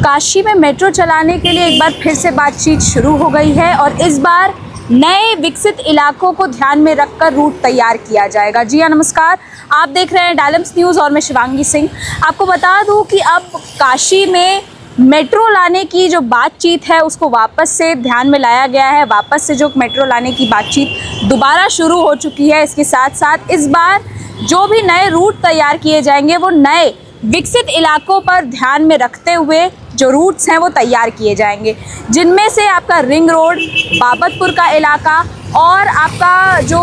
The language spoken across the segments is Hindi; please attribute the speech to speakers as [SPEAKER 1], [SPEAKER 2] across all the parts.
[SPEAKER 1] काशी में मेट्रो चलाने के लिए एक बार फिर से बातचीत शुरू हो गई है और इस बार नए विकसित इलाकों को ध्यान में रखकर रूट तैयार किया जाएगा। जी हाँ, नमस्कार, आप देख रहे हैं डायलम्स न्यूज़ और मैं शिवांगी सिंह। आपको बता दूं कि अब काशी में मेट्रो लाने की जो बातचीत है उसको वापस से ध्यान में लाया गया है। वापस से जो मेट्रो लाने की बातचीत दोबारा शुरू हो चुकी है। इसके साथ साथ इस बार जो भी नए रूट तैयार किए जाएंगे वो नए विकसित इलाकों पर ध्यान में रखते हुए जो रूट्स हैं वो तैयार किए जाएंगे, जिनमें से आपका रिंग रोड, बाबतपुर का इलाका और आपका जो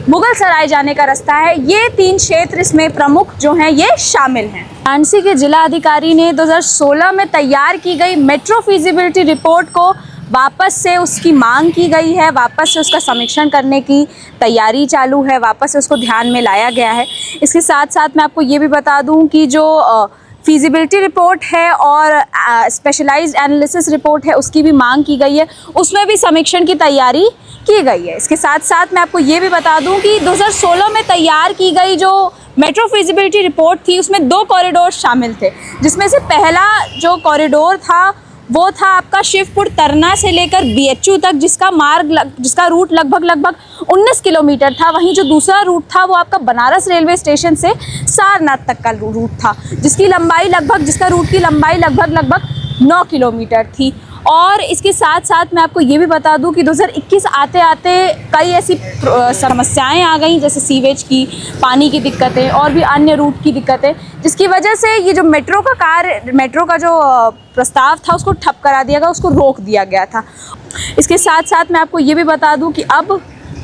[SPEAKER 1] मुगल सराय जाने का रास्ता है, ये 3 क्षेत्र इसमें प्रमुख जो हैं ये शामिल हैं। वाराणसी के जिला अधिकारी ने 2016 में तैयार की गई मेट्रो फिजिबिलिटी रिपोर्ट को वापस से उसकी मांग की गई है, वापस से उसका समीक्षण करने की तैयारी चालू है, वापस से उसको ध्यान में लाया गया है। इसके साथ साथ मैं आपको ये भी बता दूं कि जो फिजिबिलिटी रिपोर्ट है और स्पेशलाइज्ड एनालिसिस रिपोर्ट है उसकी भी मांग की गई है, उसमें भी समीक्षण की तैयारी की गई है। इसके साथ साथ मैं आपको ये भी बता दूं कि 2016 में तैयार की गई जो मेट्रो फिजिबिलिटी रिपोर्ट थी उसमें 2 कॉरिडोर शामिल थे, जिसमें से पहला जो कॉरिडोर था वो था आपका शिवपुर तरना से लेकर BHU तक, जिसका रूट लगभग 19 किलोमीटर था। वहीं जो दूसरा रूट था वो आपका बनारस रेलवे स्टेशन से सारनाथ तक का रूट था, जिसका रूट की लंबाई लगभग 9 किलोमीटर थी। और इसके साथ साथ मैं आपको ये भी बता दूं कि 2021 आते आते कई ऐसी समस्याएं आ गई, जैसे सीवेज की, पानी की दिक्कतें और भी अन्य रूट की दिक्कतें, जिसकी वजह से ये जो मेट्रो का जो प्रस्ताव था उसको ठप करा दिया गया, उसको रोक दिया गया था। इसके साथ साथ मैं आपको ये भी बता दूं कि अब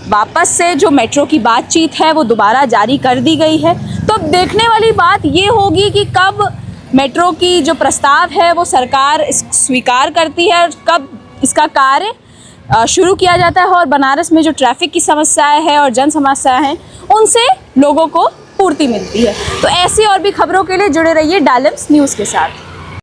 [SPEAKER 1] वापस से जो मेट्रो की बातचीत है वो दोबारा जारी कर दी गई है। तो अब देखने वाली बात ये होगी कि कब मेट्रो की जो प्रस्ताव है वो सरकार स्वीकार करती है और कब इसका कार्य शुरू किया जाता है और बनारस में जो ट्रैफिक की समस्याएं हैं और जन समस्याएं हैं उनसे लोगों को पूर्ति मिलती है। तो ऐसी और भी खबरों के लिए जुड़े रहिए डायलम्स न्यूज़ के साथ।